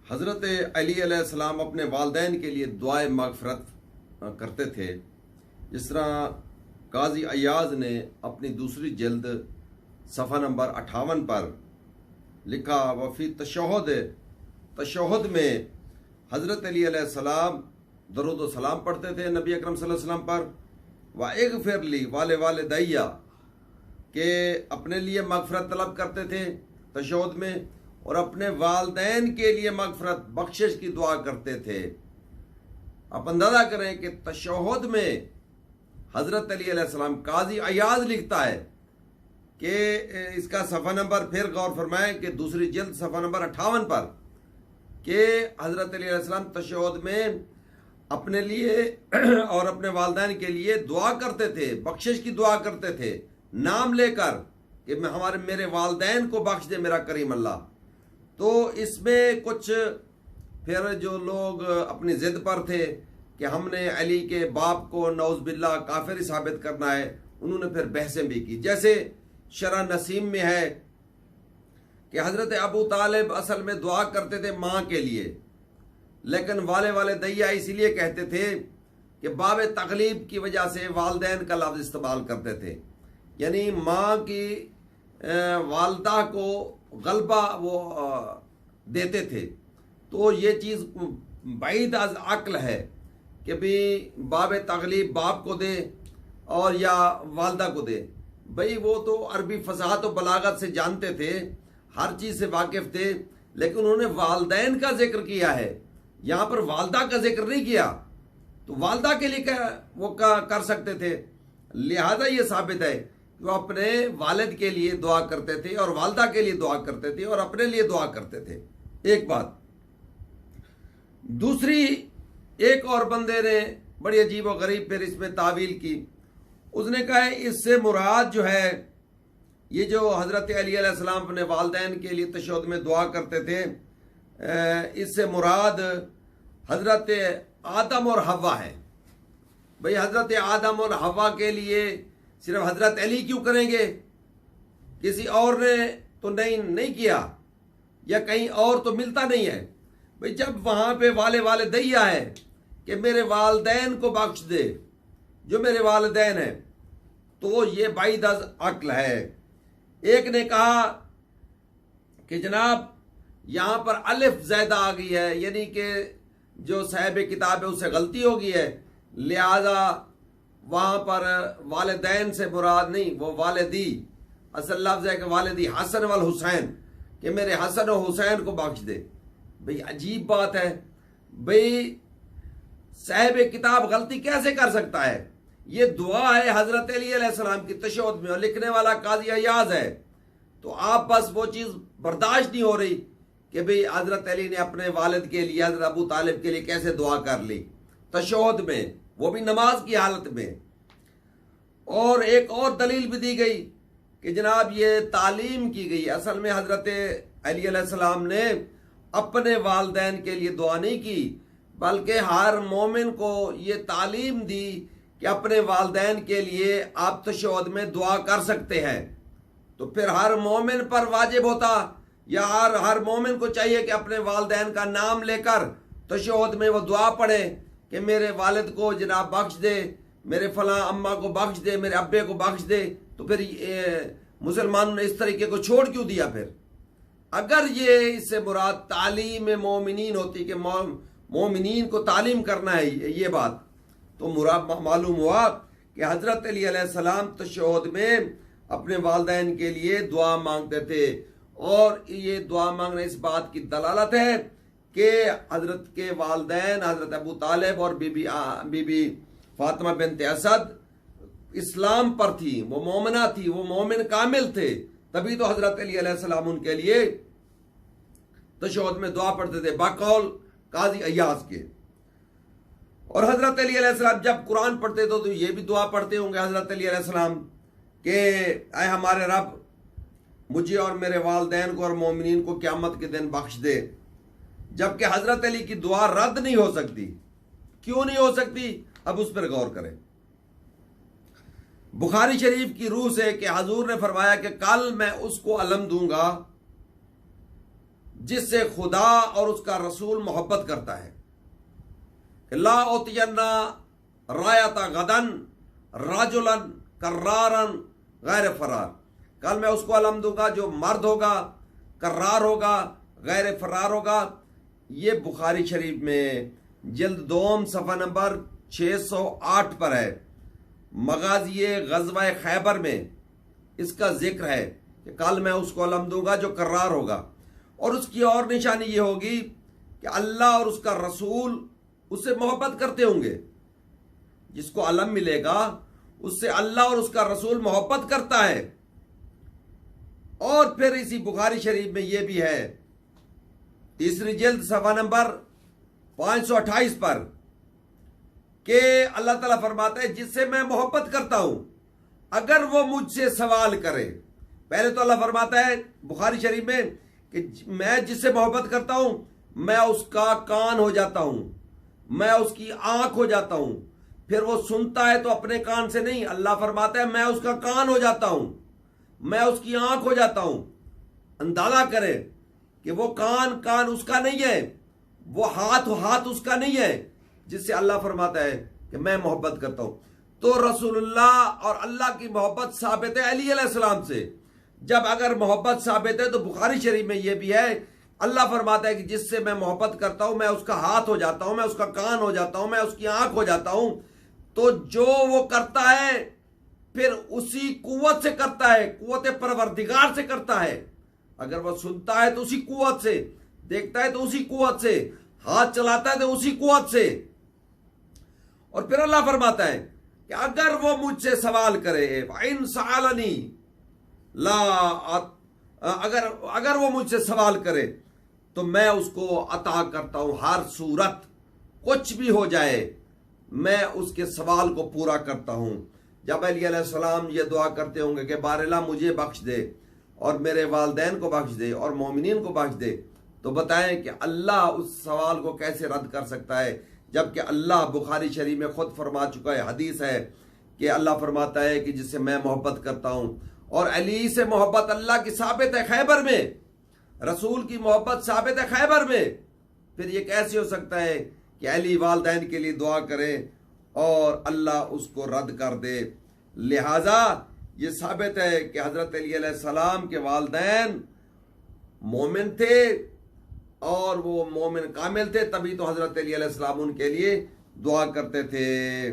हज़रत अली अलैहिस्सलाम अपने वालिदैन के लिए दुआए मग़फ़िरत करते थे। जिस तरह काजी अय्याज ने अपनी दूसरी जिल्द सफ़ा नंबर 58 पर लिखा, वफ़ी तशहुद में हज़रत अली अलैहिस्सलाम दरूद व सलाम पढ़ते थे नबी अकरम सल्लल्लाहु अलैहि वसल्लम पर। व इग़फ़िर ली वाले दैया के अपने लिए मग़फ़िरत तलब करते थे तशहुद में, और अपने वालिदैन के लिए मग़फ़िरत बख्शिश की दुआ करते थे। आप अंदाज़ा करें कि तशहुद में हज़रत अली अलैहिस्सलाम, काजी अय्याज लिखता है कि इसका सफ़ा नंबर फिर गौर फरमाएं कि दूसरी जिल्द सफ़ा नंबर 58 पर कि हज़रत अली अलैहिस्सलाम तशहुद में अपने लिए और अपने वालिदैन के लिए दुआ करते थे, बख्शिश की दुआ करते थे, नाम लेकर कि मेरे वालिदैन को बख्श दे मेरा करीम अल्लाह। तो इसमें कुछ फिर जो लोग अपनी ज़िद पर थे कि हमने अली के बाप को नौज़ बिल्लाह काफिर साबित करना है, उन्होंने फिर बहसें भी की। जैसे शरह नसीम में है कि हज़रत अबू तालिब असल में दुआ करते थे माँ के लिए, लेकिन वाले दैया इसीलिए कहते थे कि बाब तकलीब की वजह से वालिदैन का लफ्ज़ इस्तेमाल करते थे, यानी माँ की वालदा को गलबा वो देते थे। तो ये चीज़ बैद अज़ अक्ल है कि भी बाब तकलीब बाप को दे और या वालदा को दे। भाई वो तो अरबी फसाहत और बलागत से जानते थे, हर चीज़ से वाकिफ़ थे, लेकिन उन्होंने वालिदैन का जिक्र किया है, यहाँ पर वालदा का जिक्र नहीं किया। तो वालदा के लिए कर सकते थे, लिहाजा ये साबित है कि वो अपने वालिद के लिए दुआ करते थे और वालदा के लिए दुआ करते थे और अपने लिए दुआ करते थे। एक बात। दूसरी, एक और बंदे ने बड़ी अजीब और गरीब फिर इसमें तावील की। उसने कहा है इससे मुराद जो है ये जो हज़रत अली अलैहिस्सलाम अपने वालिदैन के लिए तशहुद में दुआ करते थे, इससे मुराद हज़रत आदम और हव्वा है। भाई हज़रत आदम और हव्वा के लिए सिर्फ हज़रत अली क्यों करेंगे, किसी और ने तो नहीं किया, या कहीं और तो मिलता नहीं है। भाई जब वहाँ पे वाले दैया है कि मेरे वालिदैन को बख्श दे जो मेरे वालिदैन हैं, तो ये बैद अज़ अक्ल है। एक ने कहा कि जनाब यहाँ पर अलिफ ज़्यादा आ गई है, यानी कि जो साहिब किताब है उससे गलती हो गई है, लिहाजा वहाँ पर वालिदैन से मुराद नहीं, वो वालिदी असल लफ्ज़ है कि वालिदी हसन वल हुसैन, कि मेरे हसन और हुसैन को बख्श दे। भाई अजीब बात है, भाई साहिब किताब गलती कैसे कर सकता है? ये दुआ है हज़रत अली अलैहिस्सलाम की तशहुद में और लिखने वाला काजी अय्याज है। तो आप बस वो चीज़ बर्दाश्त नहीं हो रही कि भाई हज़रत अली ने अपने वालिद के लिए, हज़रत अबू तालिब के लिए कैसे दुआ कर ली तशहुद में, वो भी नमाज की हालत में। और एक और दलील भी दी गई कि जनाब ये तालीम की गई। असल में हज़रत अली अलैहिस्सलाम ने अपने वालिदैन के लिए दुआ नहीं की, बल्कि हर मोमिन को ये तालीम दी कि अपने वालिदैन के लिए आप तशहुद में दुआ कर सकते हैं। तो फिर हर मोमिन पर वाजिब होता, या हर मोमिन को चाहिए कि अपने वालिदैन का नाम लेकर तशहुद में वो दुआ पढ़े कि मेरे वालिद को जनाब बख्श दे, मेरे फलां अम्मा को बख्श दे, मेरे अब्बे को बख्श दे। तो फिर मुसलमानों ने इस तरीके को छोड़ क्यों दिया? फिर अगर ये इससे मुराद तालीम मोमिनीन होती कि मोमिनीन को तालीम करना है ये बात, तो मुराद मालूम हुआ कि हज़रत अली अलैहिस्सलाम तशहुद में अपने वालिदैन के लिए दुआ मांगते थे। और ये दुआ मांगना इस बात की दलालत है कि हज़रत के वालिदैन हज़रत अबू तालिब और बीबी फातिमा बिन्त असद इस्लाम पर थी, वो मोमिना थी, वो मोमिन कामिल थे, तभी तो हज़रत अली अलैहिस्सलाम उनके लिए तशहुद में दुआ पढ़ते थे बकौल काजी अय्याज के। और हज़रत अली अलैहिस्सलाम जब कुरान पढ़ते थे तो ये भी दुआ पढ़ते होंगे हज़रत अली अलैहिस्सलाम कि ऐ हमारे रब, मुझे और मेरे वालिदैन को और मोमिनीन को क़यामत के दिन बख्श दे। जबकि हज़रत अली की दुआ रद्द नहीं हो सकती। क्यों नहीं हो सकती? अब उस पर गौर करें। बुखारी शरीफ की रूह से कि हजूर ने फरमाया कि कल मैं उसको अलम दूंगा जिससे खुदा और उसका रसूल मोहब्बत करता है। ला उतियन्ना रायता गदन राजुलन कर्रारन गैर फरार, कल मैं उसको अलम दूंगा जो मर्द होगा, कर्रार होगा, गैर फरार होगा। ये बुखारी शरीफ में जिल्द 2 सफ़ा नंबर 608 पर है। मगाज़ी ग़ज़वा खैबर में इसका जिक्र है कि कल मैं उसको अलम दूंगा जो कर्रार होगा। और उसकी और निशानी ये होगी कि अल्लाह और उसका रसूल उससे मोहब्बत करते होंगे। जिसको अलम मिलेगा उससे अल्लाह और उसका रसूल मोहब्बत करता है। और फिर इसी बुखारी शरीफ में यह भी है, 3री जिल्द सफ़ा नंबर 528 पर, कि अल्लाह ताला फरमाता है जिससे मैं मोहब्बत करता हूं अगर वो मुझसे सवाल करे। पहले तो अल्लाह फरमाता है बुखारी शरीफ में कि मैं जिससे मोहब्बत करता हूं मैं उसका कान हो जाता हूं, मैं उसकी आंख हो जाता हूं। फिर वो सुनता है तो अपने कान से नहीं, अल्लाह फरमाता है मैं उसका कान हो जाता हूं, मैं उसकी आंख हो जाता हूं। अंदाजा करें कि वो कान उसका नहीं है, वो हाथ उसका नहीं है, जिससे अल्लाह फरमाता है कि मैं मोहब्बत करता हूं। तो रसूलुल्लाह और अल्लाह की मोहब्बत साबित है अली अलैहिस्सलाम से। जब अगर मोहब्बत साबित है तो बुखारी शरीफ में यह भी है, अल्लाह फरमाता है कि जिससे मैं मोहब्बत करता हूं मैं उसका हाथ हो जाता हूं, मैं उसका कान हो जाता हूं, मैं उसकी आंख हो जाता हूं। तो जो वो करता है फिर उसी कुव्वत से करता है, कुव्वत परवरदिगार से करता है। अगर वह सुनता है तो उसी कुव्वत से, देखता है तो उसी कुव्वत से, हाथ चलाता है तो उसी कुव्वत से। और फिर अल्लाह फरमाता है कि अगर वो मुझसे सवाल करे, इन सअलनी ला, अगर वो मुझसे सवाल करे तो मैं उसको अता करता हूं। हर सूरत कुछ भी हो जाए मैं उसके सवाल को पूरा करता हूं। जब अली अलैहिस्सलाम ये दुआ करते होंगे कि बारिल्ला मुझे बख्श दे और मेरे वालिदैन को बख्श दे और मोमिनीन को बख्श दे, तो बताएं कि अल्लाह उस सवाल को कैसे रद्द कर सकता है, जबकि अल्लाह बुखारी शरीफ में खुद फरमा चुका है, हदीस है कि अल्लाह फरमाता है कि जिससे मैं मोहब्बत करता हूं। और अली से मोहब्बत अल्लाह की साबित है खैबर में, रसूल की मोहब्बत साबित है खैबर में। फिर ये कैसे हो सकता है कि अली वालिदैन के लिए दुआ करे और अल्लाह उसको रद्द कर दे। लिहाजा ये साबित है कि हजरत अली अलैहिस्सलाम के वालिदैन मोमिन थे और वो मोमिन कामिल थे, तभी तो हजरत अली अलैहिस्सलाम उनके लिए दुआ करते थे।